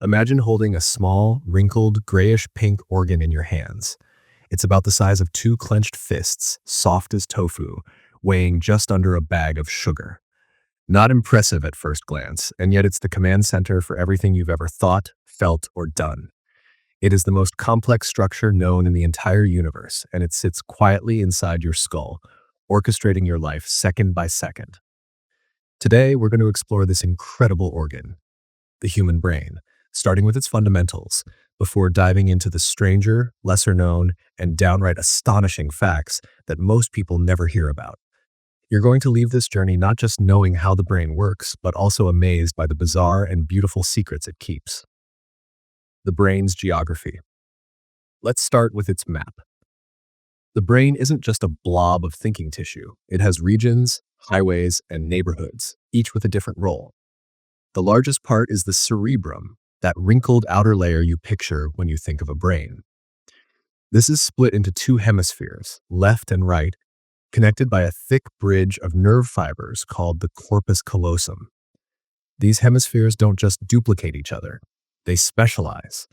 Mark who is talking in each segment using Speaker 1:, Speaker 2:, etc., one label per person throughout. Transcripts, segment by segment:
Speaker 1: Imagine holding a small, wrinkled, grayish-pink organ in your hands. It's about the size of two clenched fists, soft as tofu, weighing just under a bag of sugar. Not impressive at first glance, and yet it's the command center for everything you've ever thought, felt, or done. It is the most complex structure known in the entire universe, and it sits quietly inside your skull, orchestrating your life second by second. Today, we're going to explore this incredible organ, the human brain, starting with its fundamentals, before diving into the stranger, lesser known, and downright astonishing facts that most people never hear about. You're going to leave this journey not just knowing how the brain works, but also amazed by the bizarre and beautiful secrets it keeps. The brain's geography. Let's start with its map. The brain isn't just a blob of thinking tissue. It has regions, highways, and neighborhoods, each with a different role. The largest part is the cerebrum, that wrinkled outer layer you picture when you think of a brain. This is split into two hemispheres, left and right, connected by a thick bridge of nerve fibers called the corpus callosum. These hemispheres don't just duplicate each other, they specialize.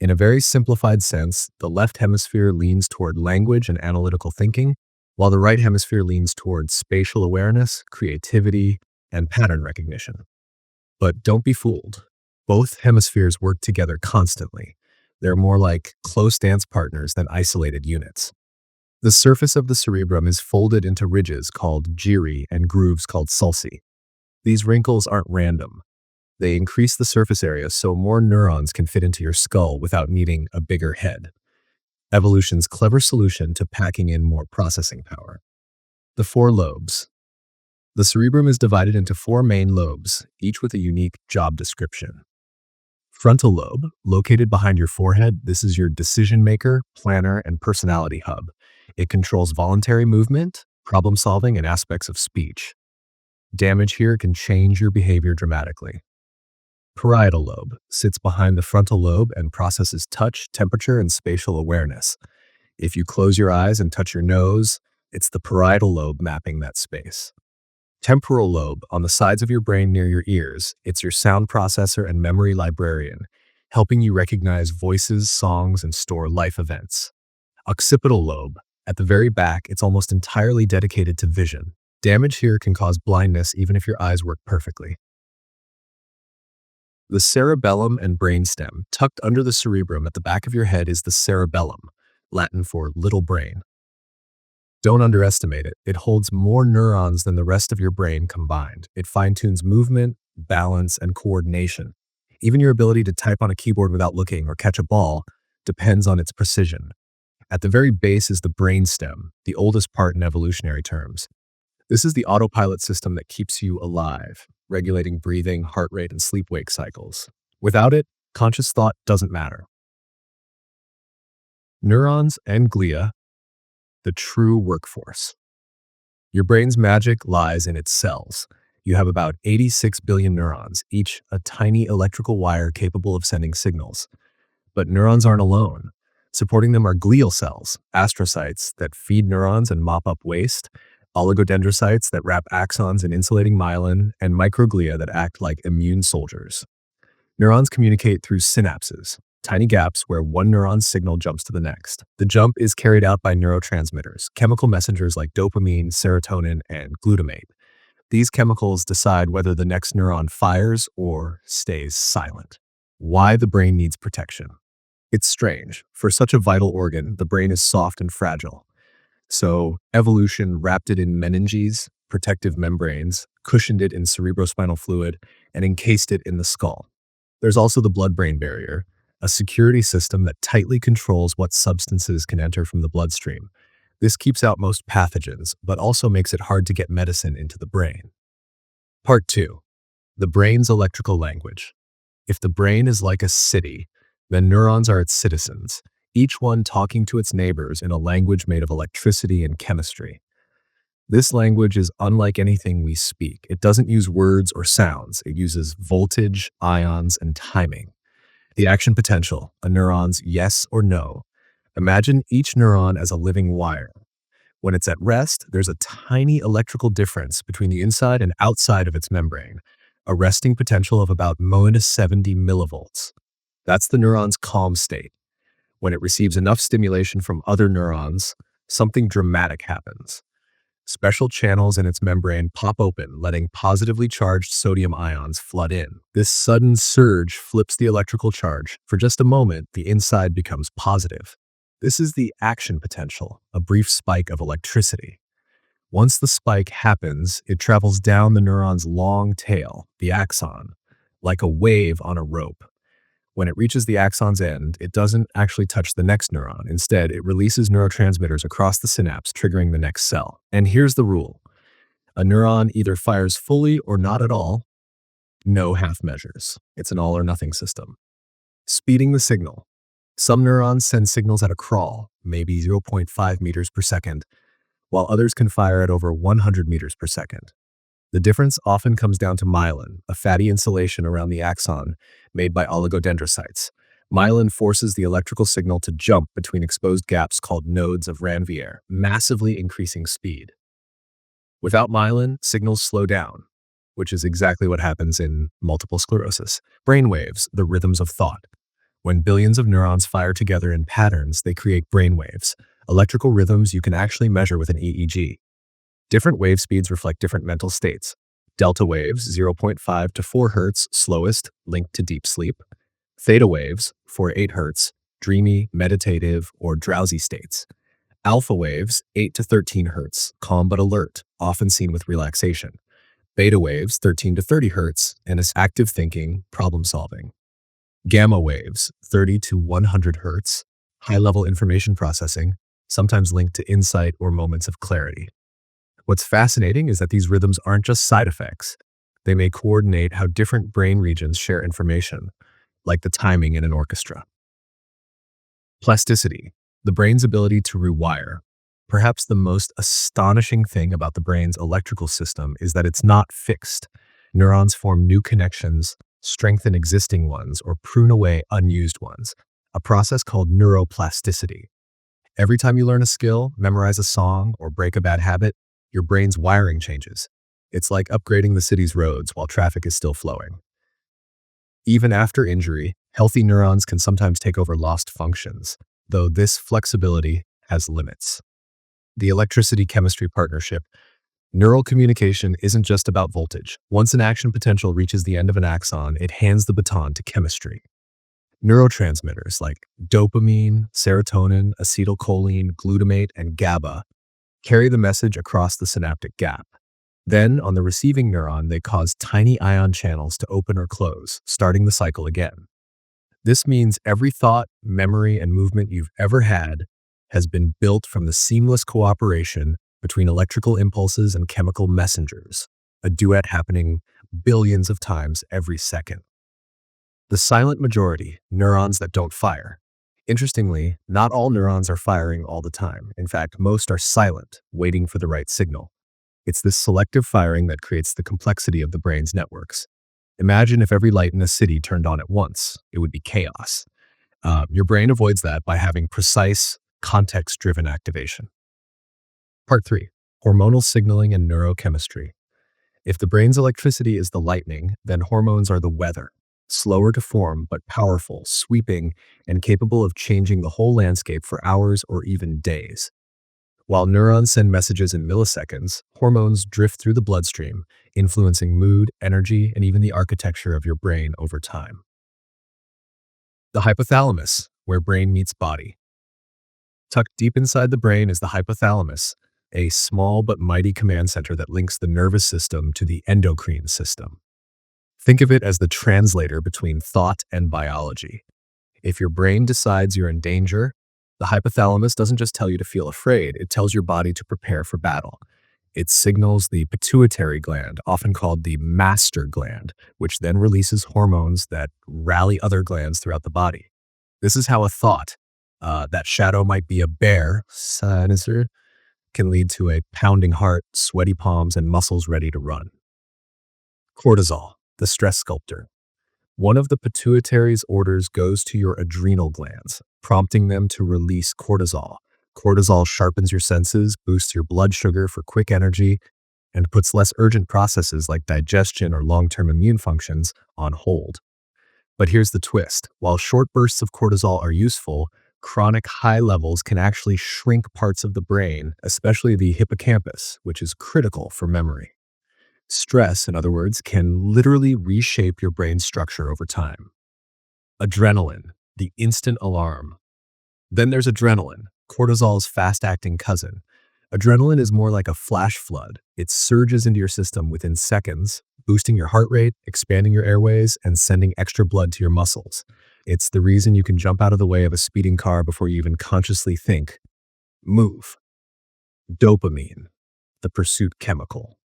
Speaker 1: In a very simplified sense, the left hemisphere leans toward language and analytical thinking, while the right hemisphere leans toward spatial awareness, creativity, and pattern recognition. But don't be fooled. Both hemispheres work together constantly. They're more like close dance partners than isolated units. The surface of the cerebrum is folded into ridges called gyri and grooves called sulci. These wrinkles aren't random. They increase the surface area so more neurons can fit into your skull without needing a bigger head. Evolution's clever solution to packing in more processing power. The four lobes. The cerebrum is divided into four main lobes, each with a unique job description. Frontal lobe, located behind your forehead, this is your decision maker, planner, and personality hub. It controls voluntary movement, problem solving, and aspects of speech. Damage here can change your behavior dramatically. Parietal lobe sits behind the frontal lobe and processes touch, temperature, and spatial awareness. If you close your eyes and touch your nose, it's the parietal lobe mapping that space. Temporal lobe, on the sides of your brain near your ears, it's your sound processor and memory librarian, helping you recognize voices, songs, and store life events. Occipital lobe, at the very back, it's almost entirely dedicated to vision. Damage here can cause blindness even if your eyes work perfectly. The cerebellum and brainstem, tucked under the cerebrum at the back of your head, is the cerebellum, Latin for little brain. Don't underestimate it. It holds more neurons than the rest of your brain combined. It fine-tunes movement, balance, and coordination. Even your ability to type on a keyboard without looking or catch a ball depends on its precision. At the very base is the brainstem, the oldest part in evolutionary terms. This is the autopilot system that keeps you alive, regulating breathing, heart rate, and sleep-wake cycles. Without it, conscious thought doesn't matter. Neurons and glia, the true workforce. Your brain's magic lies in its cells. You have about 86 billion neurons, each a tiny electrical wire capable of sending signals. But neurons aren't alone. Supporting them are glial cells, astrocytes that feed neurons and mop up waste, oligodendrocytes that wrap axons in insulating myelin, and microglia that act like immune soldiers. Neurons communicate through synapses, tiny gaps where one neuron's signal jumps to the next. The jump is carried out by neurotransmitters, chemical messengers like dopamine, serotonin, and glutamate. These chemicals decide whether the next neuron fires or stays silent. Why the brain needs protection. It's strange. For such a vital organ, the brain is soft and fragile. So evolution wrapped it in meninges, protective membranes, cushioned it in cerebrospinal fluid, and encased it in the skull. There's also the blood-brain barrier, a security system that tightly controls what substances can enter from the bloodstream. This keeps out most pathogens, but also makes it hard to get medicine into the brain. Part 2. The brain's electrical language. If the brain is like a city, then neurons are its citizens, each one talking to its neighbors in a language made of electricity and chemistry. This language is unlike anything we speak. It doesn't use words or sounds. It uses voltage, ions, and timing. The action potential, a neuron's yes or no. Imagine each neuron as a living wire. When it's at rest, there's a tiny electrical difference between the inside and outside of its membrane, a resting potential of about -70 millivolts. That's the neuron's calm state. When it receives enough stimulation from other neurons, something dramatic happens. Special channels in its membrane pop open, letting positively charged sodium ions flood in. This sudden surge flips the electrical charge. For just a moment, the inside becomes positive. This is the action potential, a brief spike of electricity. Once the spike happens, it travels down the neuron's long tail, the axon, like a wave on a rope. When it reaches the axon's end, it doesn't actually touch the next neuron. Instead, it releases neurotransmitters across the synapse, triggering the next cell. And here's the rule. A neuron either fires fully or not at all. No half measures. It's an all or nothing system. Speeding the signal. Some neurons send signals at a crawl, maybe 0.5 meters per second, while others can fire at over 100 meters per second. The difference often comes down to myelin, a fatty insulation around the axon made by oligodendrocytes. Myelin forces the electrical signal to jump between exposed gaps called nodes of Ranvier, massively increasing speed. Without myelin, signals slow down, which is exactly what happens in multiple sclerosis. Brainwaves, the rhythms of thought. When billions of neurons fire together in patterns, they create brainwaves, electrical rhythms you can actually measure with an EEG. Different wave speeds reflect different mental states. Delta waves, 0.5 to 4 Hz, slowest, linked to deep sleep. Theta waves, 4 to 8 Hz, dreamy, meditative, or drowsy states. Alpha waves, 8 to 13 Hz, calm but alert, often seen with relaxation. Beta waves, 13 to 30 Hz, and is active thinking, problem solving. Gamma waves, 30 to 100 Hz, high-level information processing, sometimes linked to insight or moments of clarity. What's fascinating is that these rhythms aren't just side effects. They may coordinate how different brain regions share information, like the timing in an orchestra. Plasticity, the brain's ability to rewire. Perhaps the most astonishing thing about the brain's electrical system is that it's not fixed. Neurons form new connections, strengthen existing ones, or prune away unused ones, a process called neuroplasticity. Every time you learn a skill, memorize a song, or break a bad habit, your brain's wiring changes. It's like upgrading the city's roads while traffic is still flowing. Even after injury, healthy neurons can sometimes take over lost functions, though this flexibility has limits. The electricity-chemistry partnership. Neural communication isn't just about voltage. Once an action potential reaches the end of an axon, it hands the baton to chemistry. Neurotransmitters like dopamine, serotonin, acetylcholine, glutamate, and GABA carry the message across the synaptic gap. Then, on the receiving neuron, they cause tiny ion channels to open or close, starting the cycle again. This means every thought, memory, and movement you've ever had has been built from the seamless cooperation between electrical impulses and chemical messengers, a duet happening billions of times every second. The silent majority, neurons that don't fire. Interestingly, not all neurons are firing all the time. In fact, most are silent, waiting for the right signal. It's this selective firing that creates the complexity of the brain's networks. Imagine if every light in a city turned on at once. It would be chaos. Your brain avoids that by having precise, context-driven activation. Part 3. Hormonal signaling and neurochemistry. If the brain's electricity is the lightning, then hormones are the weather. Slower to form, but powerful, sweeping, and capable of changing the whole landscape for hours or even days. While neurons send messages in milliseconds, hormones drift through the bloodstream, influencing mood, energy, and even the architecture of your brain over time. The hypothalamus, where brain meets body. Tucked deep inside the brain is the hypothalamus, a small but mighty command center that links the nervous system to the endocrine system. Think of it as the translator between thought and biology. If your brain decides you're in danger, the hypothalamus doesn't just tell you to feel afraid, it tells your body to prepare for battle. It signals the pituitary gland, often called the master gland, which then releases hormones that rally other glands throughout the body. This is how a thought, that shadow might be a bear, sinister, can lead to a pounding heart, sweaty palms, and muscles ready to run. Cortisol, the stress sculptor. One of the pituitary's orders goes to your adrenal glands, prompting them to release cortisol. Cortisol sharpens your senses, boosts your blood sugar for quick energy, and puts less urgent processes like digestion or long-term immune functions on hold. But here's the twist. While short bursts of cortisol are useful, chronic high levels can actually shrink parts of the brain, especially the hippocampus, which is critical for memory. Stress, in other words, can literally reshape your brain's structure over time. Adrenaline, the instant alarm. Then there's adrenaline, cortisol's fast-acting cousin. Adrenaline is more like a flash flood. It surges into your system within seconds, boosting your heart rate, expanding your airways, and sending extra blood to your muscles. It's the reason you can jump out of the way of a speeding car before you even consciously think. Move. Dopamine, the pursuit chemical.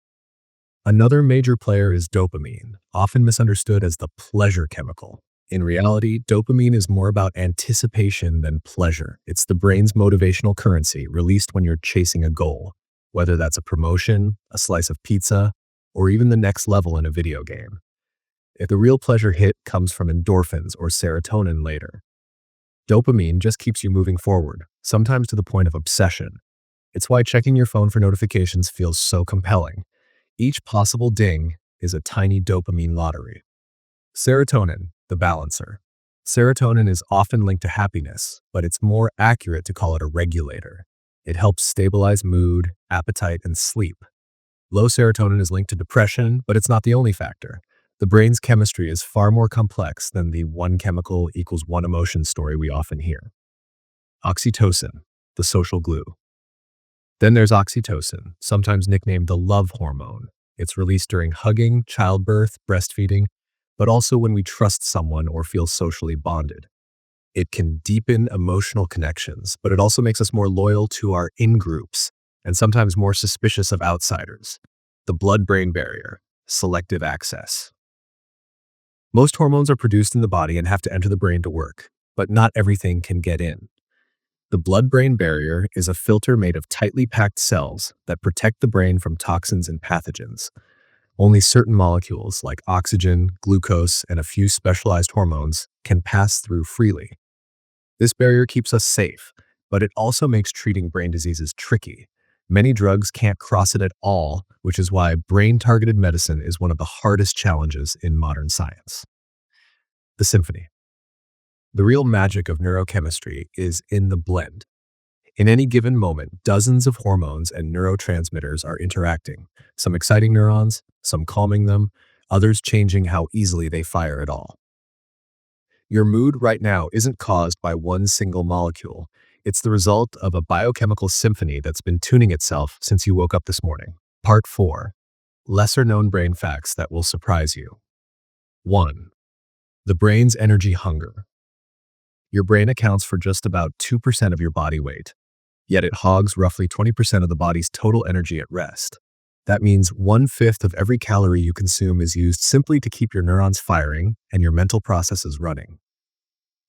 Speaker 1: Another major player is dopamine, often misunderstood as the pleasure chemical. In reality, dopamine is more about anticipation than pleasure. It's the brain's motivational currency released when you're chasing a goal, whether that's a promotion, a slice of pizza, or even the next level in a video game. If the real pleasure hit comes from endorphins or serotonin later. Dopamine just keeps you moving forward, sometimes to the point of obsession. It's why checking your phone for notifications feels so compelling. Each possible ding is a tiny dopamine lottery. Serotonin, the balancer. Serotonin is often linked to happiness, but it's more accurate to call it a regulator. It helps stabilize mood, appetite, and sleep. Low serotonin is linked to depression, but it's not the only factor. The brain's chemistry is far more complex than the one chemical equals one emotion story we often hear. Oxytocin, the social glue. Then there's oxytocin, sometimes nicknamed the love hormone. It's released during hugging, childbirth, breastfeeding, but also when we trust someone or feel socially bonded. It can deepen emotional connections, but it also makes us more loyal to our in-groups and sometimes more suspicious of outsiders. The blood-brain barrier, selective access. Most hormones are produced in the body and have to enter the brain to work, but not everything can get in. The blood-brain barrier is a filter made of tightly packed cells that protect the brain from toxins and pathogens. Only certain molecules, like oxygen, glucose, and a few specialized hormones, can pass through freely. This barrier keeps us safe, but it also makes treating brain diseases tricky. Many drugs can't cross it at all, which is why brain-targeted medicine is one of the hardest challenges in modern science. The symphony. The real magic of neurochemistry is in the blend. In any given moment, dozens of hormones and neurotransmitters are interacting, some exciting neurons, some calming them, others changing how easily they fire at all. Your mood right now isn't caused by one single molecule. It's the result of a biochemical symphony that's been tuning itself since you woke up this morning. Part 4. Lesser-known brain facts that will surprise you. 1. The brain's energy hunger. Your brain accounts for just about 2% of your body weight, yet it hogs roughly 20% of the body's total energy at rest. That means 1/5 of every calorie you consume is used simply to keep your neurons firing and your mental processes running.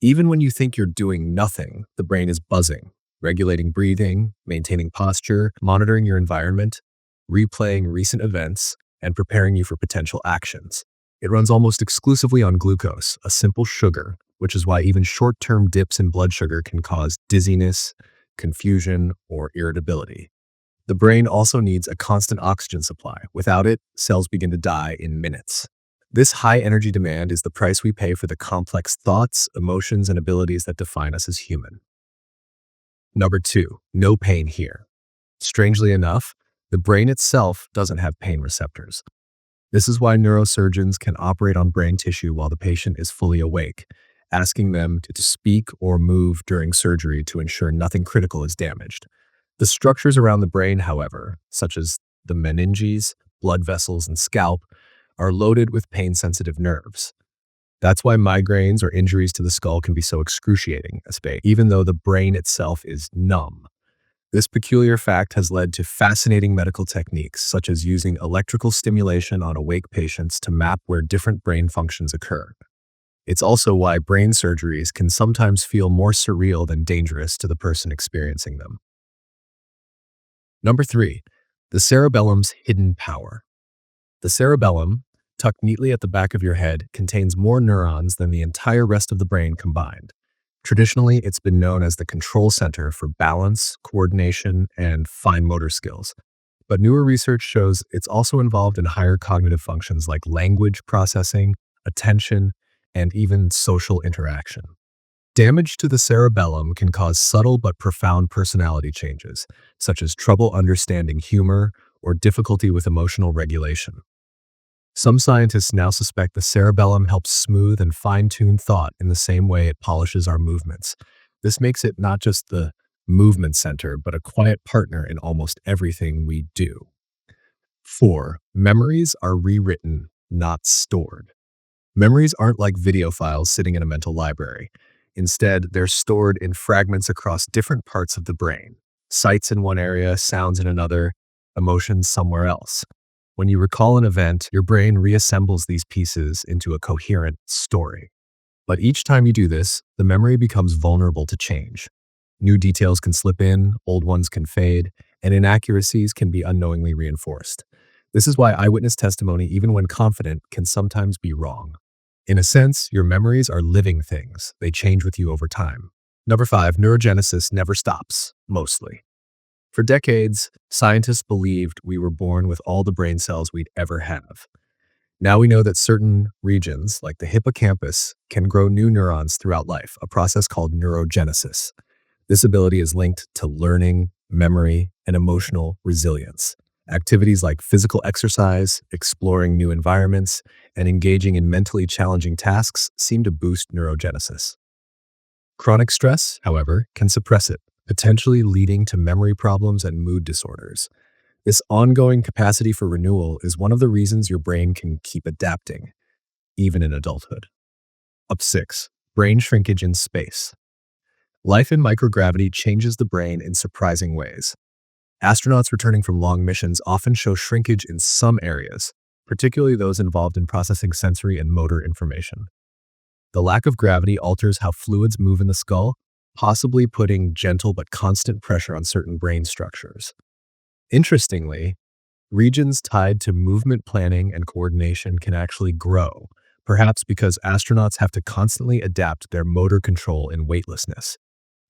Speaker 1: Even when you think you're doing nothing, the brain is buzzing, regulating breathing, maintaining posture, monitoring your environment, replaying recent events, and preparing you for potential actions. It runs almost exclusively on glucose, a simple sugar, which is why even short-term dips in blood sugar can cause dizziness, confusion, or irritability. The brain also needs a constant oxygen supply. Without it, cells begin to die in minutes. This high energy demand is the price we pay for the complex thoughts, emotions, and abilities that define us as human. Number 2, no pain here. Strangely enough, the brain itself doesn't have pain receptors. This is why neurosurgeons can operate on brain tissue while the patient is fully awake, asking them to speak or move during surgery to ensure nothing critical is damaged. The structures around the brain, however, such as the meninges, blood vessels, and scalp, are loaded with pain-sensitive nerves. That's why migraines or injuries to the skull can be so excruciating, even though the brain itself is numb. This peculiar fact has led to fascinating medical techniques, such as using electrical stimulation on awake patients to map where different brain functions occur. It's also why brain surgeries can sometimes feel more surreal than dangerous to the person experiencing them. Number 3, the cerebellum's hidden power. The cerebellum, tucked neatly at the back of your head, contains more neurons than the entire rest of the brain combined. Traditionally, it's been known as the control center for balance, coordination, and fine motor skills. But newer research shows it's also involved in higher cognitive functions like language processing, attention, and even social interaction. Damage to the cerebellum can cause subtle but profound personality changes, such as trouble understanding humor or difficulty with emotional regulation. Some scientists now suspect the cerebellum helps smooth and fine-tune thought in the same way it polishes our movements. This makes it not just the movement center, but a quiet partner in almost everything we do. 4. Memories are rewritten, not stored. Memories aren't like video files sitting in a mental library. Instead, they're stored in fragments across different parts of the brain. Sights in one area, sounds in another, emotions somewhere else. When you recall an event, your brain reassembles these pieces into a coherent story. But each time you do this, the memory becomes vulnerable to change. New details can slip in, old ones can fade, and inaccuracies can be unknowingly reinforced. This is why eyewitness testimony, even when confident, can sometimes be wrong. In a sense, your memories are living things. They change with you over time. Number 5, neurogenesis never stops, mostly. For decades, scientists believed we were born with all the brain cells we'd ever have. Now we know that certain regions, like the hippocampus, can grow new neurons throughout life, a process called neurogenesis. This ability is linked to learning, memory, and emotional resilience. Activities like physical exercise, exploring new environments, and engaging in mentally challenging tasks seem to boost neurogenesis. Chronic stress, however, can suppress it, potentially leading to memory problems and mood disorders. This ongoing capacity for renewal is one of the reasons your brain can keep adapting, even in adulthood. Up 6. Brain shrinkage in space. Life in microgravity changes the brain in surprising ways. Astronauts returning from long missions often show shrinkage in some areas, particularly those involved in processing sensory and motor information. The lack of gravity alters how fluids move in the skull, possibly putting gentle but constant pressure on certain brain structures. Interestingly, regions tied to movement planning and coordination can actually grow, perhaps because astronauts have to constantly adapt their motor control in weightlessness.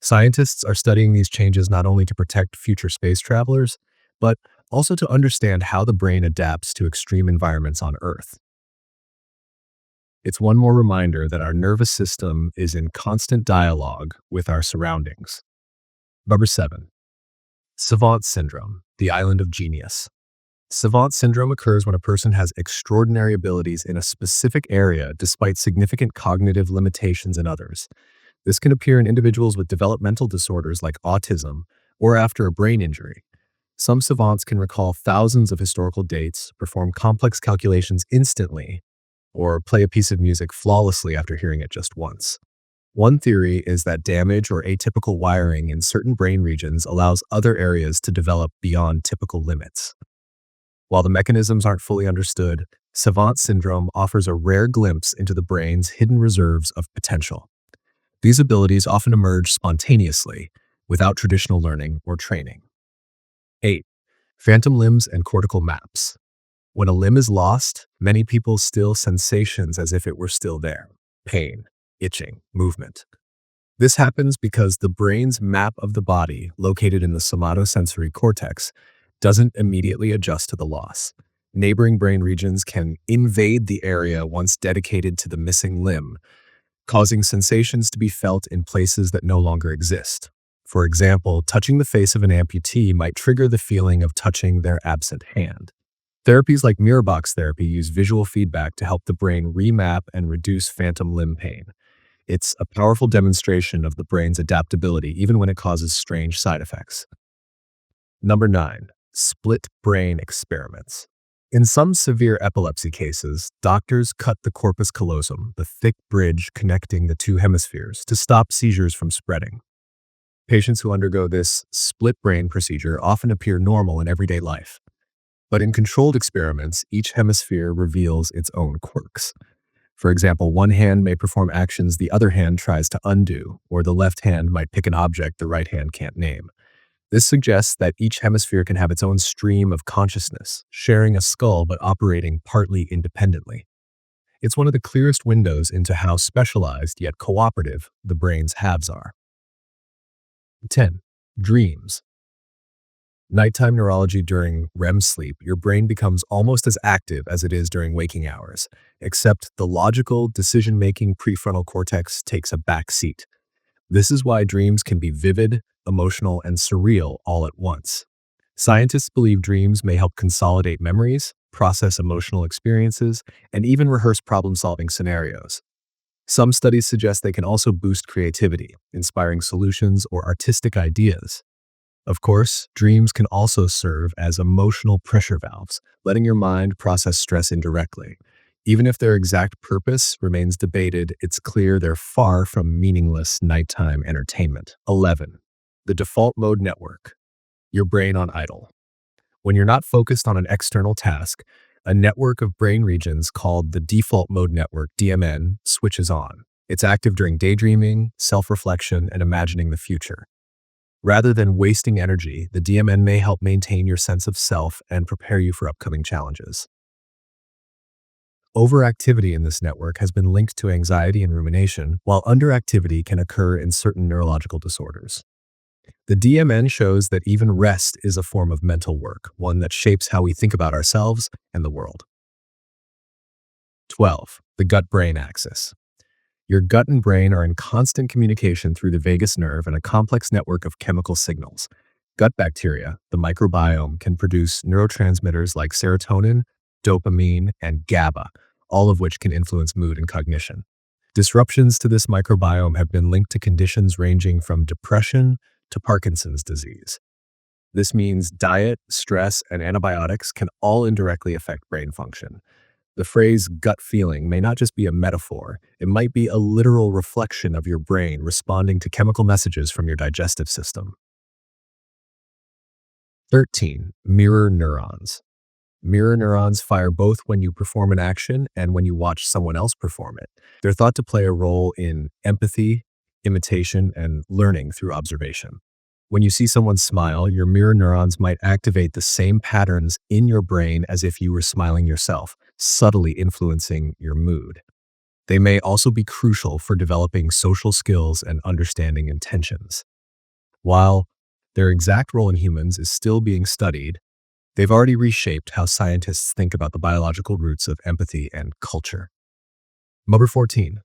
Speaker 1: Scientists are studying these changes not only to protect future space travelers, but also to understand how the brain adapts to extreme environments on Earth. It's one more reminder that our nervous system is in constant dialogue with our surroundings. Number 7. Savant syndrome, the island of genius. Savant syndrome occurs when a person has extraordinary abilities in a specific area despite significant cognitive limitations in others. This can appear in individuals with developmental disorders like autism or after a brain injury. Some savants can recall thousands of historical dates, perform complex calculations instantly, or play a piece of music flawlessly after hearing it just once. One theory is that damage or atypical wiring in certain brain regions allows other areas to develop beyond typical limits. While the mechanisms aren't fully understood, savant syndrome offers a rare glimpse into the brain's hidden reserves of potential. These abilities often emerge spontaneously, without traditional learning or training. 8. Phantom limbs and cortical maps. When a limb is lost, many people still sensations as if it were still there. Pain, itching, movement. This happens because the brain's map of the body, located in the somatosensory cortex, doesn't immediately adjust to the loss. Neighboring brain regions can invade the area once dedicated to the missing limb, causing sensations to be felt in places that no longer exist. For example, touching the face of an amputee might trigger the feeling of touching their absent hand. Therapies like mirror box therapy use visual feedback to help the brain remap and reduce phantom limb pain. It's a powerful demonstration of the brain's adaptability, even when it causes strange side effects. Number 9. Split brain experiments. In some severe epilepsy cases, doctors cut the corpus callosum, the thick bridge connecting the two hemispheres, to stop seizures from spreading. Patients who undergo this split brain procedure often appear normal in everyday life. But in controlled experiments, each hemisphere reveals its own quirks. For example, one hand may perform actions the other hand tries to undo, or the left hand might pick an object the right hand can't name. This suggests that each hemisphere can have its own stream of consciousness, sharing a skull but operating partly independently. It's one of the clearest windows into how specialized yet cooperative the brain's halves are. 10. Dreams. Nighttime neurology during REM sleep, your brain becomes almost as active as it is during waking hours, except the logical, decision-making prefrontal cortex takes a back seat. This is why dreams can be vivid, emotional, and surreal all at once. Scientists believe dreams may help consolidate memories, process emotional experiences, and even rehearse problem-solving scenarios. Some studies suggest they can also boost creativity, inspiring solutions or artistic ideas. Of course, dreams can also serve as emotional pressure valves, letting your mind process stress indirectly. Even if their exact purpose remains debated, it's clear they're far from meaningless nighttime entertainment. 11. The default mode network. Your brain on idle. When you're not focused on an external task, a network of brain regions called the default mode network, DMN, switches on. It's active during daydreaming, self-reflection, and imagining the future. Rather than wasting energy, the DMN may help maintain your sense of self and prepare you for upcoming challenges. Overactivity in this network has been linked to anxiety and rumination, while underactivity can occur in certain neurological disorders. The DMN shows that even rest is a form of mental work, one that shapes how we think about ourselves and the world. 12. The gut-brain axis. Your gut and brain are in constant communication through the vagus nerve and a complex network of chemical signals. Gut bacteria, the microbiome, can produce neurotransmitters like serotonin, dopamine, and GABA, all of which can influence mood and cognition. Disruptions to this microbiome have been linked to conditions ranging from depression to Parkinson's disease. This means diet, stress, and antibiotics can all indirectly affect brain function. The phrase gut feeling may not just be a metaphor, it might be a literal reflection of your brain responding to chemical messages from your digestive system. 13. Mirror neurons. Mirror neurons fire both when you perform an action and when you watch someone else perform it. They're thought to play a role in empathy, imitation, and learning through observation. When you see someone smile, your mirror neurons might activate the same patterns in your brain as if you were smiling yourself, subtly influencing your mood. They may also be crucial for developing social skills and understanding intentions. While their exact role in humans is still being studied, they've already reshaped how scientists think about the biological roots of empathy and culture. Number 14.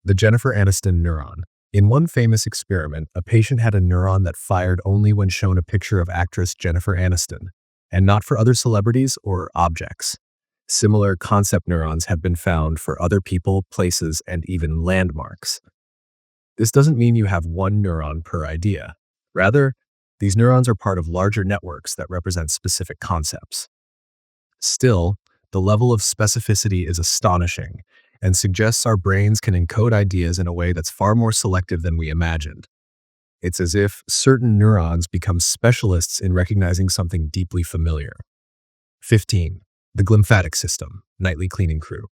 Speaker 1: The Jennifer Aniston neuron. In one famous experiment, a patient had a neuron that fired only when shown a picture of actress Jennifer Aniston, and not for other celebrities or objects. Similar concept neurons have been found for other people, places, and even landmarks. This doesn't mean you have one neuron per idea. Rather, these neurons are part of larger networks that represent specific concepts. Still, the level of specificity is astonishing and suggests our brains can encode ideas in a way that's far more selective than we imagined. It's as if certain neurons become specialists in recognizing something deeply familiar. 15. The glymphatic system, nightly cleaning crew.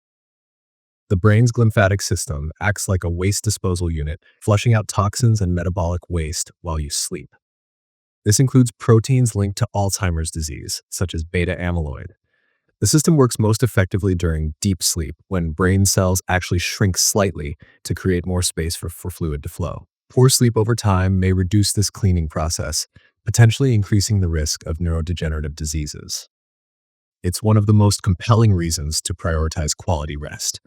Speaker 1: The brain's glymphatic system acts like a waste disposal unit, flushing out toxins and metabolic waste while you sleep. This includes proteins linked to Alzheimer's disease, such as beta amyloid. The system works most effectively during deep sleep, when brain cells actually shrink slightly to create more space for fluid to flow. Poor sleep over time may reduce this cleaning process, potentially increasing the risk of neurodegenerative diseases. It's one of the most compelling reasons to prioritize quality rest.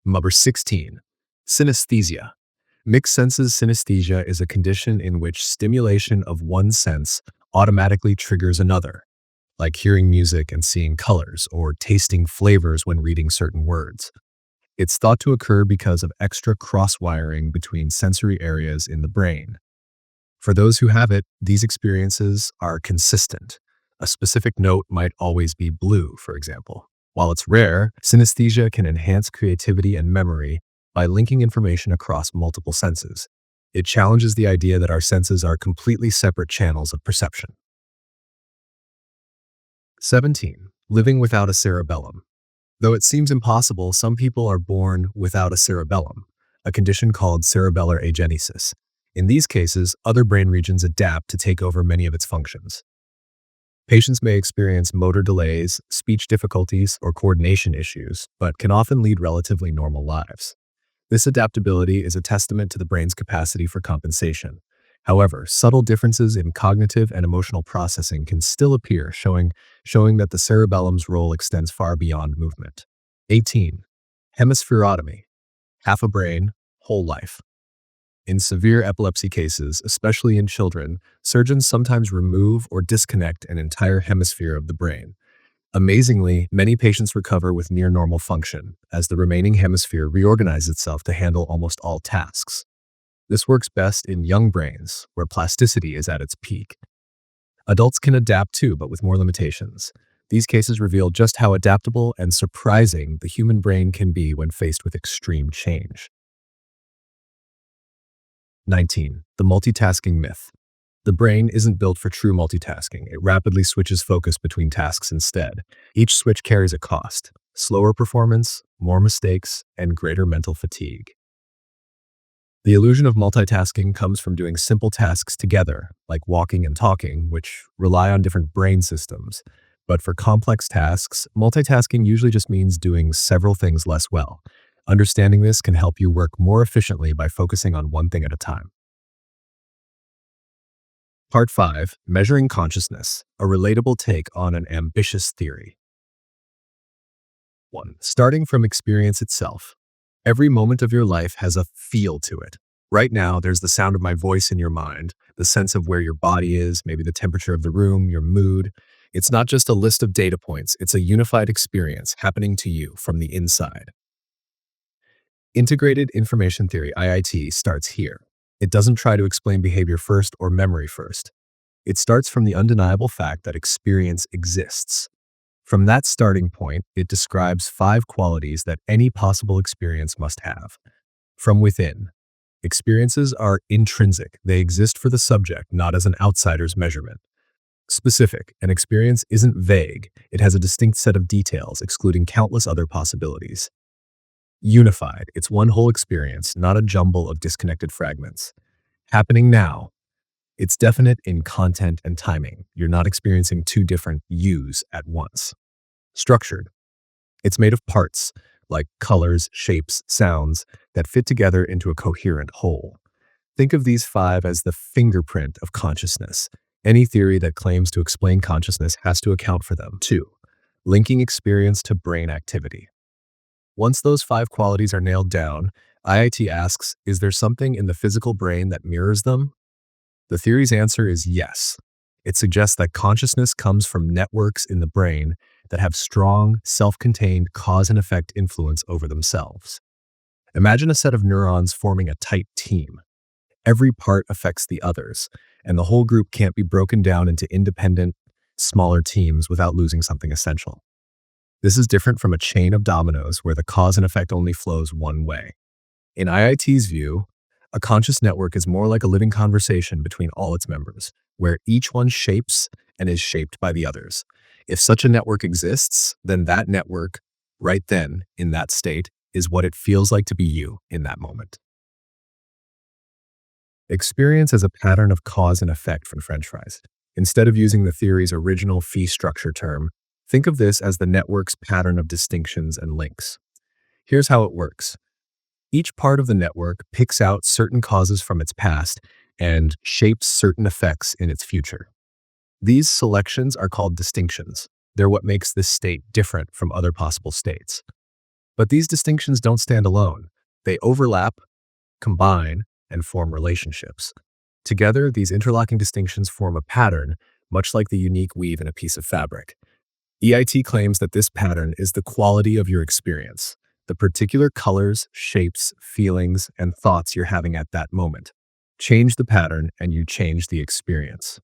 Speaker 1: Number 16. Synesthesia. Mixed senses synesthesia is a condition in which stimulation of one sense automatically triggers another, like hearing music and seeing colors, or tasting flavors when reading certain words. It's thought to occur because of extra cross-wiring between sensory areas in the brain. For those who have it, these experiences are consistent. A specific note might always be blue, for example. While it's rare, synesthesia can enhance creativity and memory by linking information across multiple senses. It challenges the idea that our senses are completely separate channels of perception. 17. Living without a cerebellum. Though it seems impossible, some people are born without a cerebellum, a condition called cerebellar agenesis. In these cases, other brain regions adapt to take over many of its functions. Patients may experience motor delays, speech difficulties, or coordination issues, but can often lead relatively normal lives. This adaptability is a testament to the brain's capacity for compensation. However, subtle differences in cognitive and emotional processing can still appear, showing that the cerebellum's role extends far beyond movement. 18. Hemispherotomy, half a brain, whole life. In severe epilepsy cases, especially in children, surgeons sometimes remove or disconnect an entire hemisphere of the brain. Amazingly, many patients recover with near normal function, as the remaining hemisphere reorganizes itself to handle almost all tasks. This works best in young brains, where plasticity is at its peak. Adults can adapt too, but with more limitations. These cases reveal just how adaptable and surprising the human brain can be when faced with extreme change. 19. The multitasking myth. The brain isn't built for true multitasking. It rapidly switches focus between tasks instead. Each switch carries a cost: slower performance, more mistakes, and greater mental fatigue. The illusion of multitasking comes from doing simple tasks together, like walking and talking, which rely on different brain systems. But for complex tasks, multitasking usually just means doing several things less well. Understanding this can help you work more efficiently by focusing on one thing at a time. Part 5. Measuring Consciousness, a relatable take on an ambitious theory. 1. Starting from experience itself. Every moment of your life has a feel to it. Right now, there's the sound of my voice in your mind, the sense of where your body is, maybe the temperature of the room, your mood. It's not just a list of data points, it's a unified experience happening to you from the inside. Integrated Information Theory, IIT, starts here. It doesn't try to explain behavior first or memory first. It starts from the undeniable fact that experience exists. From that starting point, it describes 5 qualities that any possible experience must have. From within, experiences are intrinsic. They exist for the subject, not as an outsider's measurement. Specific, an experience isn't vague. It has a distinct set of details, excluding countless other possibilities. Unified, it's one whole experience, not a jumble of disconnected fragments. Happening now, it's definite in content and timing. You're not experiencing 2 different yous at once. Structured, it's made of parts, like colors, shapes, sounds, that fit together into a coherent whole. Think of these 5 as the fingerprint of consciousness. Any theory that claims to explain consciousness has to account for them. 2. Linking experience to brain activity. Once those 5 qualities are nailed down, IIT asks, is there something in the physical brain that mirrors them? The theory's answer is yes. It suggests that consciousness comes from networks in the brain that have strong, self-contained cause and effect influence over themselves. Imagine a set of neurons forming a tight team. Every part affects the others, and the whole group can't be broken down into independent, smaller teams without losing something essential. This is different from a chain of dominoes where the cause and effect only flows one way. In IIT's view, a conscious network is more like a living conversation between all its members, where each one shapes and is shaped by the others. If such a network exists, then that network, right then, in that state, is what it feels like to be you in that moment. Experience as a pattern of cause and effect from French fries. Instead of using the theory's original fee structure term, think of this as the network's pattern of distinctions and links. Here's how it works. Each part of the network picks out certain causes from its past and shapes certain effects in its future. These selections are called distinctions. They're what makes this state different from other possible states. But these distinctions don't stand alone. They overlap, combine, and form relationships. Together, these interlocking distinctions form a pattern, much like the unique weave in a piece of fabric. EIT claims that this pattern is the quality of your experience, the particular colors, shapes, feelings, and thoughts you're having at that moment. Change the pattern, and you change the experience.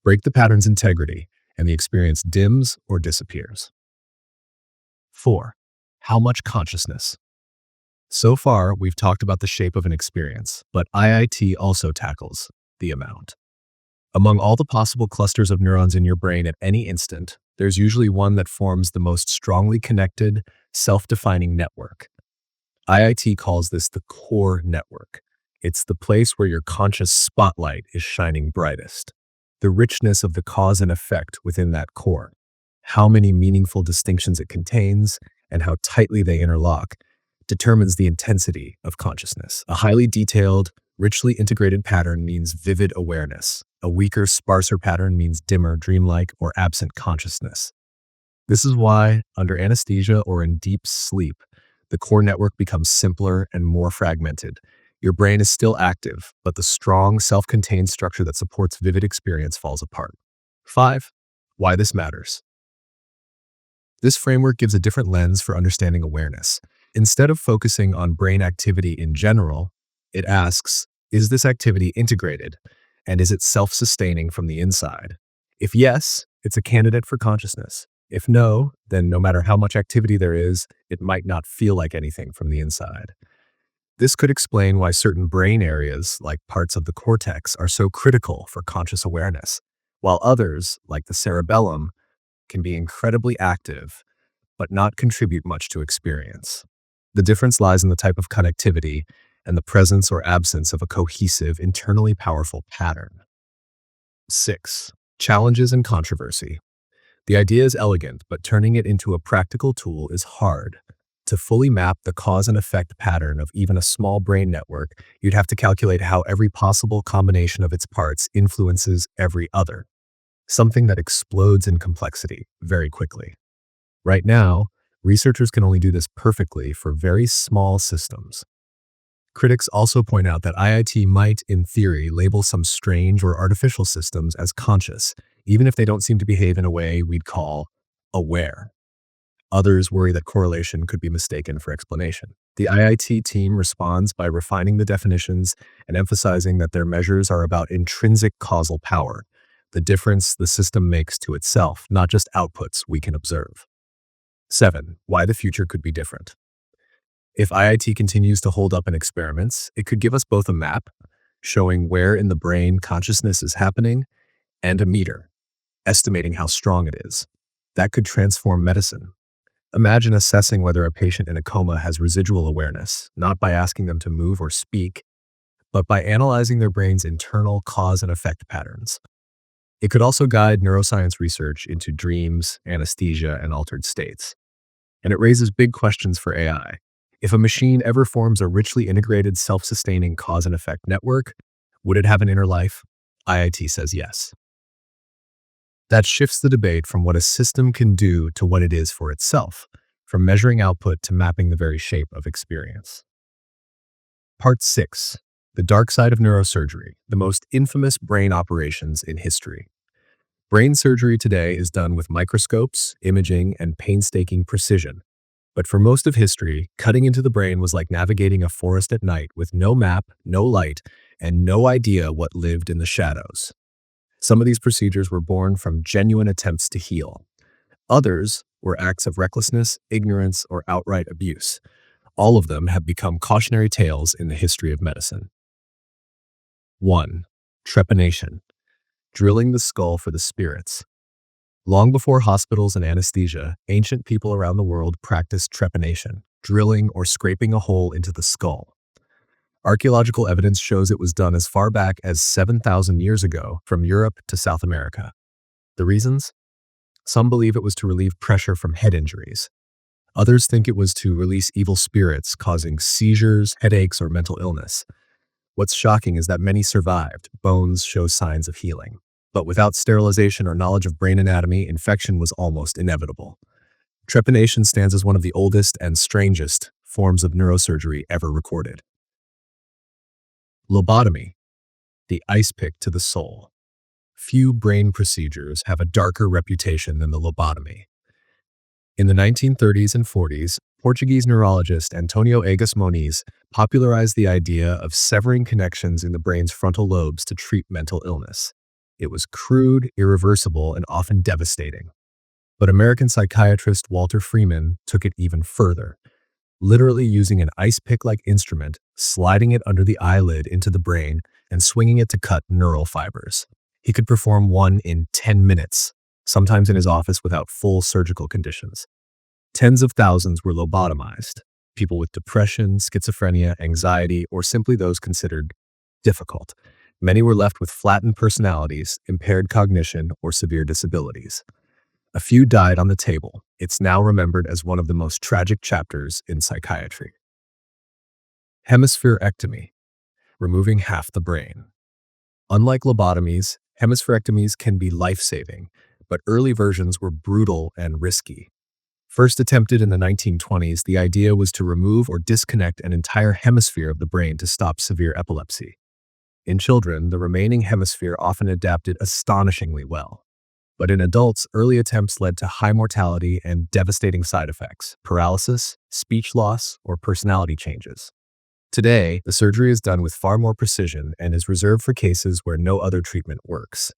Speaker 1: Break the pattern's integrity, and the experience dims or disappears. 4. How much consciousness? So far, we've talked about the shape of an experience, but IIT also tackles the amount. Among all the possible clusters of neurons in your brain at any instant, there's usually one that forms the most strongly connected, self-defining network. IIT calls this the core network. It's the place where your conscious spotlight is shining brightest. The richness of the cause and effect within that core, how many meaningful distinctions it contains, and how tightly they interlock, determines the intensity of consciousness. A highly detailed, richly integrated pattern means vivid awareness. A weaker, sparser pattern means dimmer, dreamlike, or absent consciousness. This is why, under anesthesia or in deep sleep, the core network becomes simpler and more fragmented. Your brain is still active, but the strong, self-contained structure that supports vivid experience falls apart. 5. Why this matters. This framework gives a different lens for understanding awareness. Instead of focusing on brain activity in general, it asks, is this activity integrated? And is it self-sustaining from the inside? If yes, it's a candidate for consciousness. If no, then no matter how much activity there is, it might not feel like anything from the inside. This could explain why certain brain areas, like parts of the cortex, are so critical for conscious awareness, while others, like the cerebellum, can be incredibly active but not contribute much to experience. The difference lies in the type of connectivity and the presence or absence of a cohesive, internally powerful pattern. 6. Challenges and controversy. The idea is elegant, but turning it into a practical tool is hard. To fully map the cause and effect pattern of even a small brain network, you'd have to calculate how every possible combination of its parts influences every other, something that explodes in complexity very quickly. Right now, researchers can only do this perfectly for very small systems. Critics also point out that IIT might, in theory, label some strange or artificial systems as conscious, even if they don't seem to behave in a way we'd call aware. Others worry that correlation could be mistaken for explanation. The IIT team responds by refining the definitions and emphasizing that their measures are about intrinsic causal power, the difference the system makes to itself, not just outputs we can observe. 7. Why the future could be different. If IIT continues to hold up in experiments, it could give us both a map showing where in the brain consciousness is happening and a meter, estimating how strong it is. That could transform medicine. Imagine assessing whether a patient in a coma has residual awareness, not by asking them to move or speak, but by analyzing their brain's internal cause and effect patterns. It could also guide neuroscience research into dreams, anesthesia, and altered states. And it raises big questions for AI. If a machine ever forms a richly integrated, self-sustaining cause and effect network, would it have an inner life? IIT says yes. That shifts the debate from what a system can do to what it is for itself, from measuring output to mapping the very shape of experience. Part 6. The dark side of neurosurgery, the most infamous brain operations in history. Brain surgery today is done with microscopes, imaging, and painstaking precision. But for most of history, cutting into the brain was like navigating a forest at night with no map, no light, and no idea what lived in the shadows. Some of these procedures were born from genuine attempts to heal. Others were acts of recklessness, ignorance, or outright abuse. All of them have become cautionary tales in the history of medicine. 1. Trepanation. Drilling the skull for the spirits. Long before hospitals and anesthesia, ancient people around the world practiced trepanation, drilling or scraping a hole into the skull. Archaeological evidence shows it was done as far back as 7,000 years ago from Europe to South America. The reasons? Some believe it was to relieve pressure from head injuries. Others think it was to release evil spirits causing seizures, headaches, or mental illness. What's shocking is that many survived. Bones show signs of healing. But without sterilization or knowledge of brain anatomy, infection was almost inevitable. Trepanation stands as one of the oldest and strangest forms of neurosurgery ever recorded. Lobotomy, the ice pick to the soul. Few brain procedures have a darker reputation than the lobotomy. In the 1930s and 40s, Portuguese neurologist Antonio Egas Moniz popularized the idea of severing connections in the brain's frontal lobes to treat mental illness. It was crude, irreversible, and often devastating. But American psychiatrist Walter Freeman took it even further, literally using an ice pick-like instrument, sliding it under the eyelid into the brain, and swinging it to cut neural fibers. He could perform one in 10 minutes, sometimes in his office without full surgical conditions. Tens of thousands were lobotomized, people with depression, schizophrenia, anxiety, or simply those considered difficult. Many were left with flattened personalities, impaired cognition, or severe disabilities. A few died on the table. It's now remembered as one of the most tragic chapters in psychiatry. Hemispherectomy, removing half the brain. Unlike lobotomies, hemispherectomies can be life-saving, but early versions were brutal and risky. First attempted in the 1920s, the idea was to remove or disconnect an entire hemisphere of the brain to stop severe epilepsy. In children, the remaining hemisphere often adapted astonishingly well. But in adults, early attempts led to high mortality and devastating side effects: paralysis, speech loss, or personality changes. Today, the surgery is done with far more precision and is reserved for cases where no other treatment works.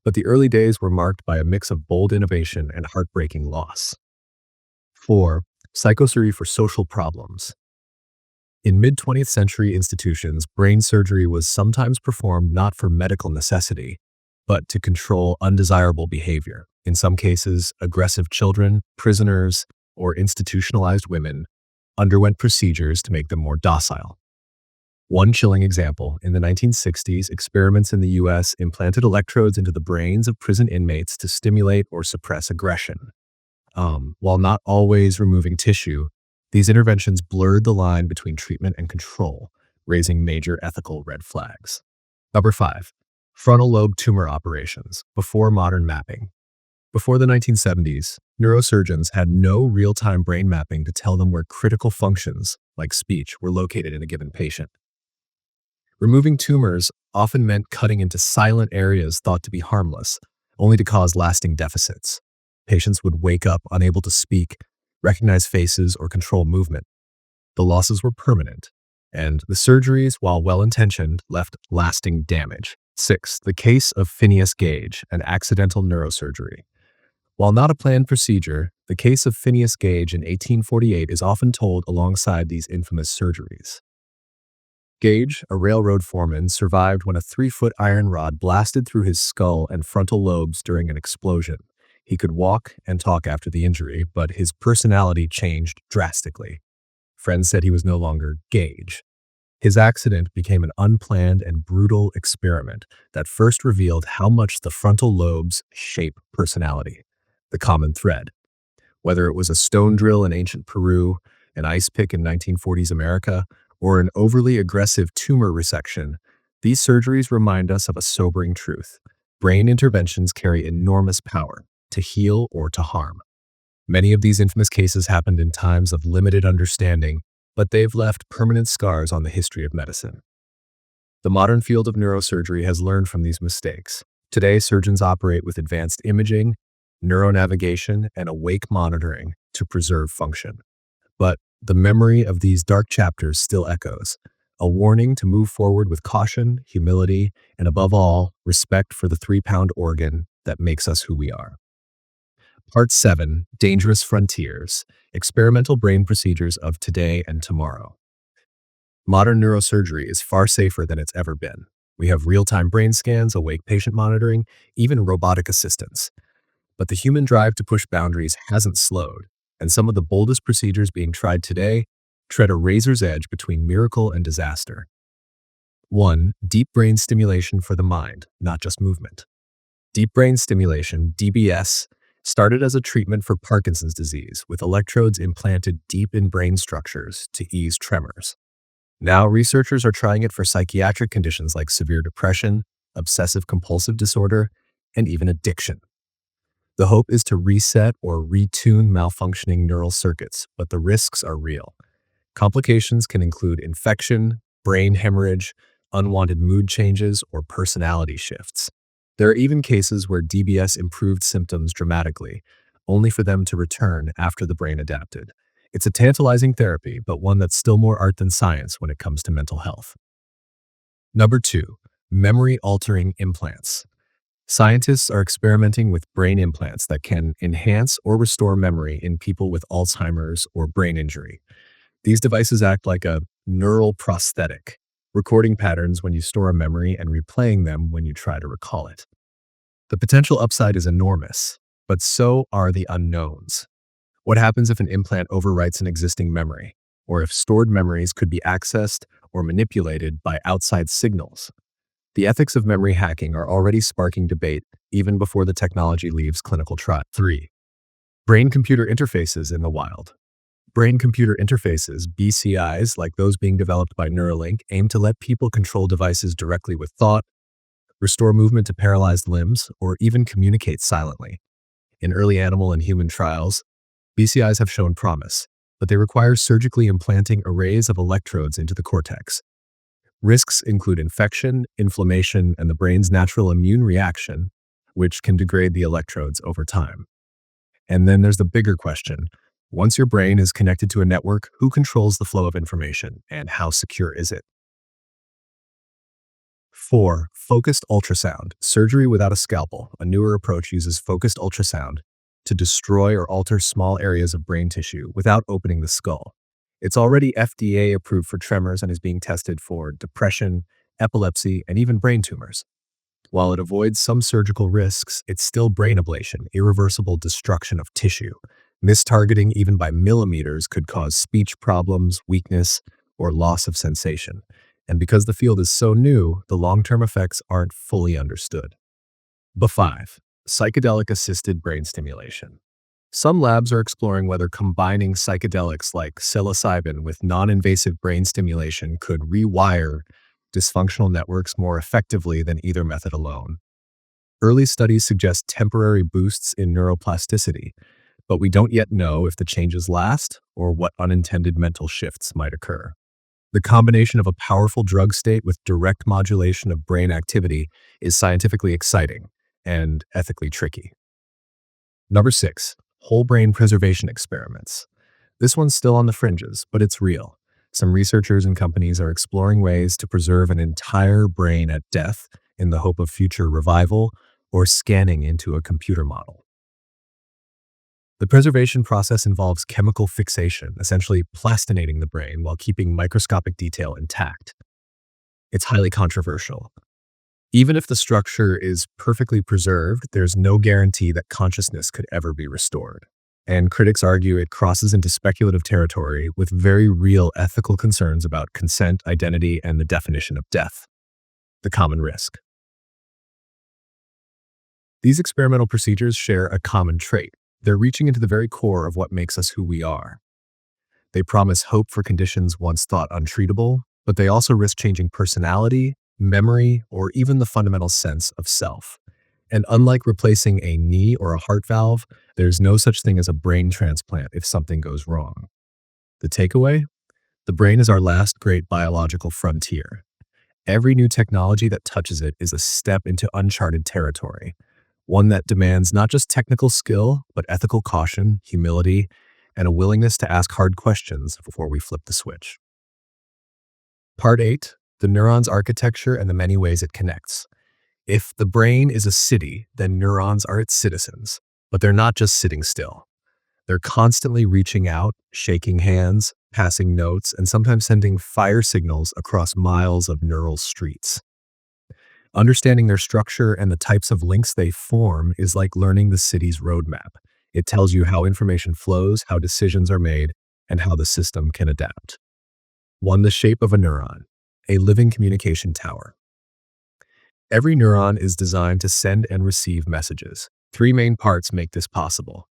Speaker 1: But the early days were marked by a mix of bold innovation and heartbreaking loss. 4. Psychosurgery for social problems. In mid-20th century institutions, brain surgery was sometimes performed not for medical necessity, but to control undesirable behavior. In some cases, aggressive children, prisoners, or institutionalized women underwent procedures to make them more docile. One chilling example: in the 1960s, experiments in the US implanted electrodes into the brains of prison inmates to stimulate or suppress aggression. While not always removing tissue, these interventions blurred the line between treatment and control, raising major ethical red flags. Number 5. Frontal lobe tumor operations before modern mapping. Before the 1970s, neurosurgeons had no real-time brain mapping to tell them where critical functions, like speech, were located in a given patient. Removing tumors often meant cutting into silent areas thought to be harmless, only to cause lasting deficits. Patients would wake up unable to speak, recognize faces, or control movement. The losses were permanent, and the surgeries, while well-intentioned, left lasting damage. 6. The case of Phineas Gage, an accidental neurosurgery. While not a planned procedure, the case of Phineas Gage in 1848 is often told alongside these infamous surgeries. Gage, a railroad foreman, survived when a 3-foot iron rod blasted through his skull and frontal lobes during an explosion. He could walk and talk after the injury, but his personality changed drastically. Friends said he was no longer Gage. His accident became an unplanned and brutal experiment that first revealed how much the frontal lobes shape personality. The common thread. Whether it was a stone drill in ancient Peru, an ice pick in 1940s America, or an overly aggressive tumor resection, these surgeries remind us of a sobering truth. Brain interventions carry enormous power, to heal or to harm. Many of these infamous cases happened in times of limited understanding, but they've left permanent scars on the history of medicine. The modern field of neurosurgery has learned from these mistakes. Today, surgeons operate with advanced imaging, neuronavigation, and awake monitoring to preserve function. But the memory of these dark chapters still echoes, a warning to move forward with caution, humility, and above all, respect for the 3-pound organ that makes us who we are. Part 7. Dangerous Frontiers: Experimental Brain Procedures of Today and Tomorrow. Modern neurosurgery is far safer than it's ever been. We have real-time brain scans, awake patient monitoring, even robotic assistance. But the human drive to push boundaries hasn't slowed, and some of the boldest procedures being tried today tread a razor's edge between miracle and disaster. 1. Deep brain stimulation for the mind, not just movement. Deep brain stimulation, DBS, started as a treatment for Parkinson's disease, with electrodes implanted deep in brain structures to ease tremors. Now, researchers are trying it for psychiatric conditions like severe depression, obsessive-compulsive disorder, and even addiction. The hope is to reset or retune malfunctioning neural circuits, but the risks are real. Complications can include infection, brain hemorrhage, unwanted mood changes, or personality shifts. There are even cases where DBS improved symptoms dramatically, only for them to return after the brain adapted. It's a tantalizing therapy, but one that's still more art than science when it comes to mental health. Number 2. Memory-altering implants. Scientists are experimenting with brain implants that can enhance or restore memory in people with Alzheimer's or brain injury. These devices act like a neural prosthetic, recording patterns when you store a memory and replaying them when you try to recall it. The potential upside is enormous, but so are the unknowns. What happens if an implant overwrites an existing memory, or if stored memories could be accessed or manipulated by outside signals? The ethics of memory hacking are already sparking debate even before the technology leaves clinical trial. 3. Brain-computer interfaces in the wild. Brain-computer interfaces, BCIs, like those being developed by Neuralink, aim to let people control devices directly with thought, restore movement to paralyzed limbs, or even communicate silently. In early animal and human trials, BCIs have shown promise, but they require surgically implanting arrays of electrodes into the cortex. Risks include infection, inflammation, and the brain's natural immune reaction, which can degrade the electrodes over time. And then there's the bigger question. Once your brain is connected to a network, who controls the flow of information, and how secure is it? 4. Focused ultrasound. Surgery without a scalpel. A newer approach uses focused ultrasound to destroy or alter small areas of brain tissue without opening the skull. It's already FDA approved for tremors and is being tested for depression, epilepsy, and even brain tumors. While it avoids some surgical risks, it's still brain ablation, irreversible destruction of tissue. Mistargeting even by millimeters could cause speech problems, weakness, or loss of sensation. And because the field is so new, the long-term effects aren't fully understood. B5. Psychedelic-assisted brain stimulation. Some labs are exploring whether combining psychedelics like psilocybin with non-invasive brain stimulation could rewire dysfunctional networks more effectively than either method alone. Early studies suggest temporary boosts in neuroplasticity, but we don't yet know if the changes last or what unintended mental shifts might occur. The combination of a powerful drug state with direct modulation of brain activity is scientifically exciting and ethically tricky. Number 6. Whole brain preservation experiments. This one's still on the fringes, but it's real. Some researchers and companies are exploring ways to preserve an entire brain at death in the hope of future revival or scanning into a computer model. The preservation process involves chemical fixation, essentially plastinating the brain while keeping microscopic detail intact. It's highly controversial. Even if the structure is perfectly preserved, there's no guarantee that consciousness could ever be restored. And critics argue it crosses into speculative territory with very real ethical concerns about consent, identity, and the definition of death, the common risk. These experimental procedures share a common trait. They're reaching into the very core of what makes us who we are. They promise hope for conditions once thought untreatable, but they also risk changing personality, memory, or even the fundamental sense of self. And unlike replacing a knee or a heart valve, there's no such thing as a brain transplant if something goes wrong. The takeaway? The brain is our last great biological frontier. Every new technology that touches it is a step into uncharted territory, one that demands not just technical skill, but ethical caution, humility, and a willingness to ask hard questions before we flip the switch. Part 8. The neuron's architecture and the many ways it connects. If the brain is a city, then neurons are its citizens. But they're not just sitting still. They're constantly reaching out, shaking hands, passing notes, and sometimes sending fire signals across miles of neural streets. Understanding their structure and the types of links they form is like learning the city's roadmap. It tells you how information flows, how decisions are made, and how the system can adapt. 1. The shape of a neuron, a living communication tower. Every neuron is designed to send and receive messages. 3 main parts make this possible.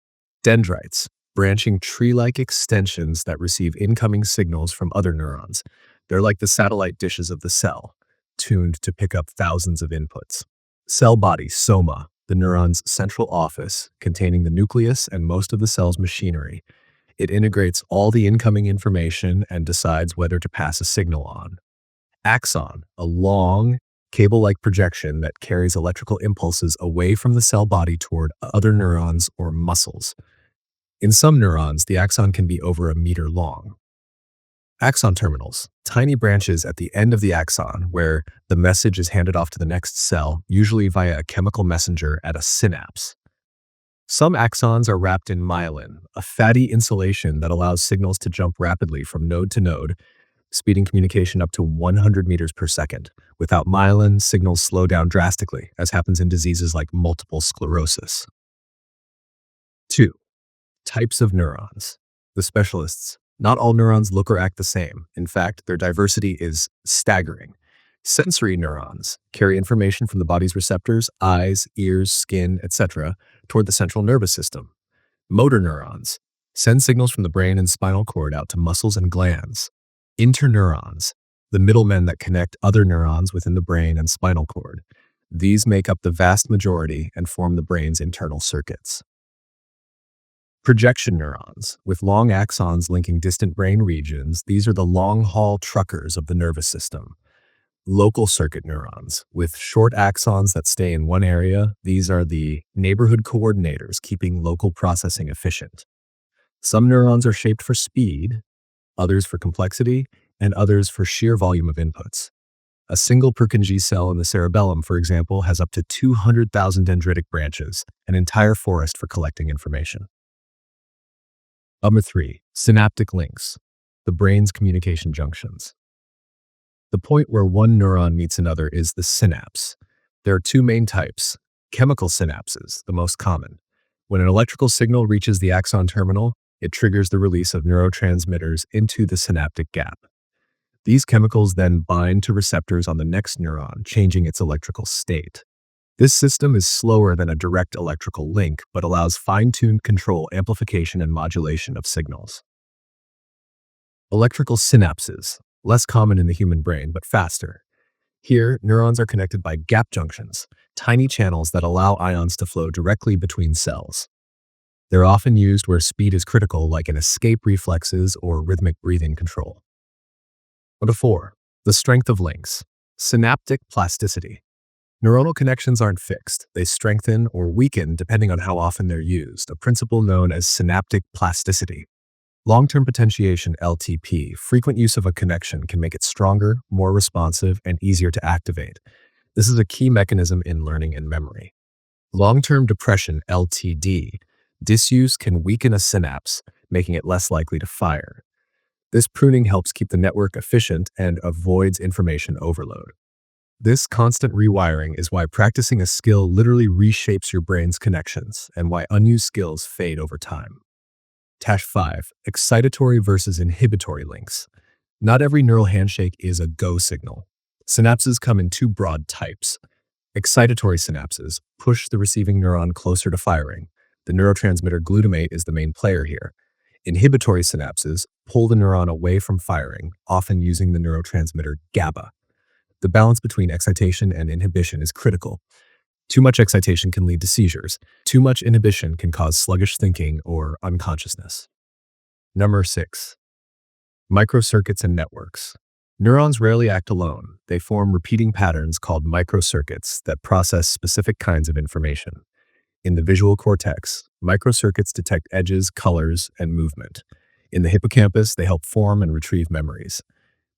Speaker 1: Dendrites, branching tree-like extensions that receive incoming signals from other neurons. They're like the satellite dishes of the cell, tuned to pick up thousands of inputs. Cell body, soma, the neuron's central office, containing the nucleus and most of the cell's machinery. It integrates all the incoming information and decides whether to pass a signal on. Axon, a long, cable-like projection that carries electrical impulses away from the cell body toward other neurons or muscles. In some neurons, the axon can be over a meter long. Axon terminals, tiny branches at the end of the axon where the message is handed off to the next cell, usually via a chemical messenger at a synapse. Some axons are wrapped in myelin, a fatty insulation that allows signals to jump rapidly from node to node, speeding communication up to 100 meters per second. Without myelin, signals slow down drastically, as happens in diseases like multiple sclerosis. 2. Types of neurons. The specialists. Not all neurons look or act the same. In fact, their diversity is staggering. Sensory neurons carry information from the body's receptors, eyes, ears, skin, etc., toward the central nervous system. Motor neurons send signals from the brain and spinal cord out to muscles and glands. Interneurons, the middlemen that connect other neurons within the brain and spinal cord. These make up the vast majority and form the brain's internal circuits. Projection neurons, with long axons linking distant brain regions, these are the long-haul truckers of the nervous system. Local circuit neurons, with short axons that stay in one area, these are the neighborhood coordinators keeping local processing efficient. Some neurons are shaped for speed, others for complexity, and others for sheer volume of inputs. A single Purkinje cell in the cerebellum, for example, has up to 200,000 dendritic branches, an entire forest for collecting information. Number 3, synaptic links, the brain's communication junctions. The point where one neuron meets another is the synapse. There are two main types. Chemical synapses, the most common. When an electrical signal reaches the axon terminal, it triggers the release of neurotransmitters into the synaptic gap. These chemicals then bind to receptors on the next neuron, changing its electrical state. This system is slower than a direct electrical link, but allows fine-tuned control, amplification, and modulation of signals. Electrical synapses, less common in the human brain, but faster. Here, neurons are connected by gap junctions, tiny channels that allow ions to flow directly between cells. They're often used where speed is critical, like in escape reflexes or rhythmic breathing control. Number 4, the strength of links, synaptic plasticity. Neuronal connections aren't fixed. They strengthen or weaken depending on how often they're used, a principle known as synaptic plasticity. Long-term potentiation, LTP, frequent use of a connection can make it stronger, more responsive, and easier to activate. This is a key mechanism in learning and memory. Long-term depression, LTD, disuse can weaken a synapse, making it less likely to fire. This pruning helps keep the network efficient and avoids information overload. This constant rewiring is why practicing a skill literally reshapes your brain's connections and why unused skills fade over time. Task 5, excitatory versus inhibitory links. Not every neural handshake is a go signal. Synapses come in two broad types. Excitatory synapses push the receiving neuron closer to firing. The neurotransmitter glutamate is the main player here. Inhibitory synapses pull the neuron away from firing, often using the neurotransmitter GABA. The balance between excitation and inhibition is critical. Too much excitation can lead to seizures. Too much inhibition can cause sluggish thinking or unconsciousness. Number 6, microcircuits and networks. Neurons rarely act alone. They form repeating patterns called microcircuits that process specific kinds of information. In the visual cortex, microcircuits detect edges, colors, and movement. In the hippocampus, they help form and retrieve memories.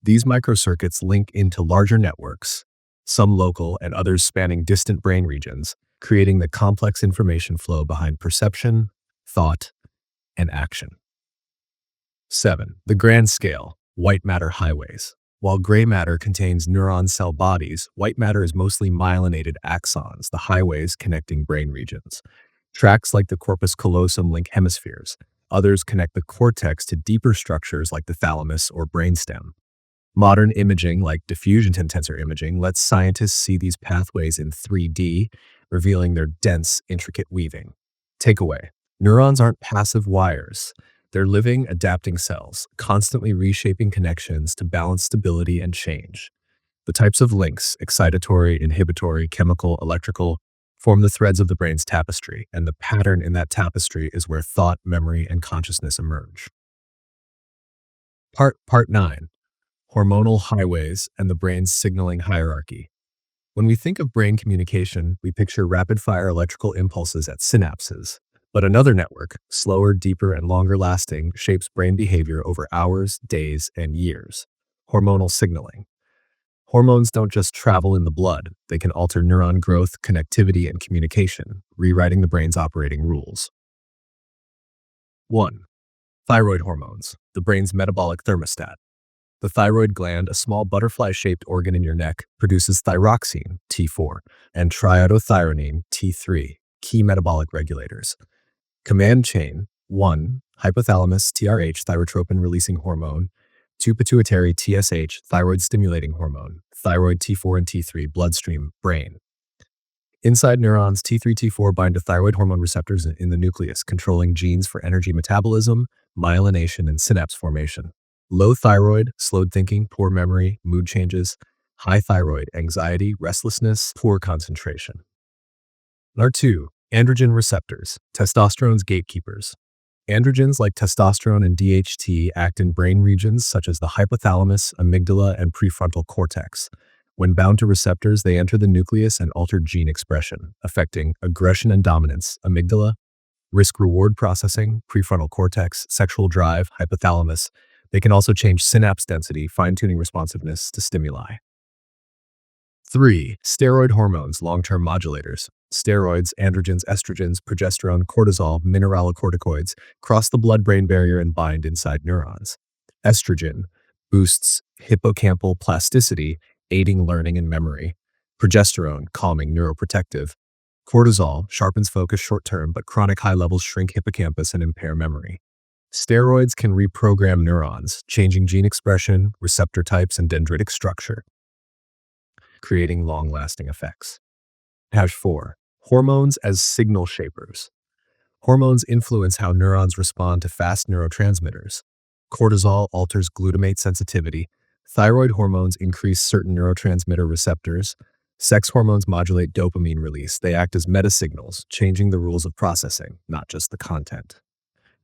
Speaker 1: These microcircuits link into larger networks, some local and others spanning distant brain regions, creating the complex information flow behind perception, thought, and action. 7. The grand scale, white matter highways. While gray matter contains neuron cell bodies, white matter is mostly myelinated axons, the highways connecting brain regions. Tracks like the corpus callosum link hemispheres. Others connect the cortex to deeper structures like the thalamus or brainstem. Modern imaging, like diffusion tensor imaging, lets scientists see these pathways in 3D, revealing their dense, intricate weaving. Takeaway: neurons aren't passive wires. They're living, adapting cells, constantly reshaping connections to balance stability and change. The types of links, excitatory, inhibitory, chemical, electrical, form the threads of the brain's tapestry, and the pattern in that tapestry is where thought, memory, and consciousness emerge. Part 9. Hormonal highways and the brain's signaling hierarchy. When we think of brain communication, we picture rapid-fire electrical impulses at synapses. But another network, slower, deeper, and longer lasting, shapes brain behavior over hours, days, and years. Hormonal signaling. Hormones don't just travel in the blood, they can alter neuron growth, connectivity, and communication, rewriting the brain's operating rules. 1. Thyroid hormones, the brain's metabolic thermostat. The thyroid gland, a small butterfly-shaped organ in your neck, produces thyroxine, T4, and triiodothyronine, T3, key metabolic regulators. Command chain: 1. Hypothalamus, TRH, thyrotropin-releasing hormone. 2. Pituitary, TSH, thyroid-stimulating hormone. Thyroid, T4 and T3, bloodstream, brain. Inside neurons, T3, T4 bind to thyroid hormone receptors in the nucleus, controlling genes for energy metabolism, myelination, and synapse formation. Low thyroid, slowed thinking, poor memory, mood changes. High thyroid, anxiety, restlessness, poor concentration. Number 2. Androgen receptors, testosterone's gatekeepers. Androgens like testosterone and DHT act in brain regions such as the hypothalamus, amygdala, and prefrontal cortex. When bound to receptors, they enter the nucleus and alter gene expression, affecting aggression and dominance, amygdala, risk-reward processing, prefrontal cortex, sexual drive, hypothalamus. They can also change synapse density, fine-tuning responsiveness to stimuli. 3. Steroid hormones, long-term modulators. Steroids, androgens, estrogens, progesterone, cortisol, mineralocorticoids cross the blood-brain barrier and bind inside neurons. Estrogen boosts hippocampal plasticity, aiding learning and memory. Progesterone, calming, neuroprotective. Cortisol sharpens focus short-term, but chronic high levels shrink hippocampus and impair memory. Steroids can reprogram neurons, changing gene expression, receptor types, and dendritic structure, creating long-lasting effects. 4. Hormones as signal shapers. Hormones influence how neurons respond to fast neurotransmitters. Cortisol alters glutamate sensitivity. Thyroid hormones increase certain neurotransmitter receptors. Sex hormones modulate dopamine release. They act as metasignals, changing the rules of processing, not just the content.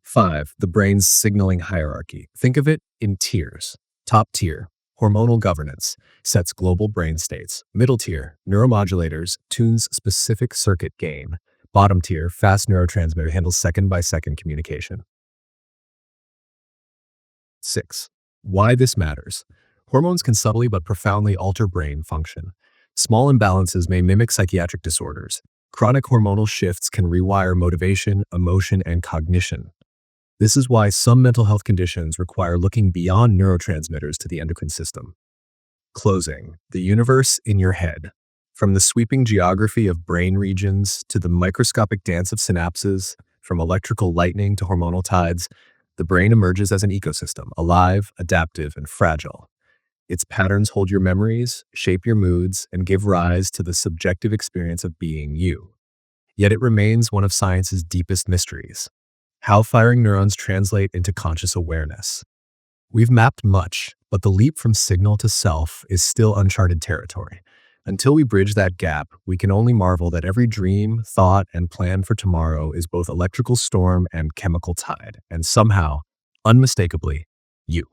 Speaker 1: 5. The brain's signaling hierarchy. Think of it in tiers. Top tier, hormonal governance, sets global brain states. Middle tier, neuromodulators, tunes specific circuit gain. Bottom tier, fast neurotransmitter, handles second-by-second communication. 6. Why this matters. Hormones can subtly but profoundly alter brain function. Small imbalances may mimic psychiatric disorders. Chronic hormonal shifts can rewire motivation, emotion, and cognition. This is why some mental health conditions require looking beyond neurotransmitters to the endocrine system. Closing. The universe in your head. From the sweeping geography of brain regions to the microscopic dance of synapses, from electrical lightning to hormonal tides, the brain emerges as an ecosystem, alive, adaptive, and fragile. Its patterns hold your memories, shape your moods, and give rise to the subjective experience of being you. Yet it remains one of science's deepest mysteries: how firing neurons translate into conscious awareness. We've mapped much, but the leap from signal to self is still uncharted territory. Until we bridge that gap, we can only marvel that every dream, thought, and plan for tomorrow is both electrical storm and chemical tide, and somehow, unmistakably, you.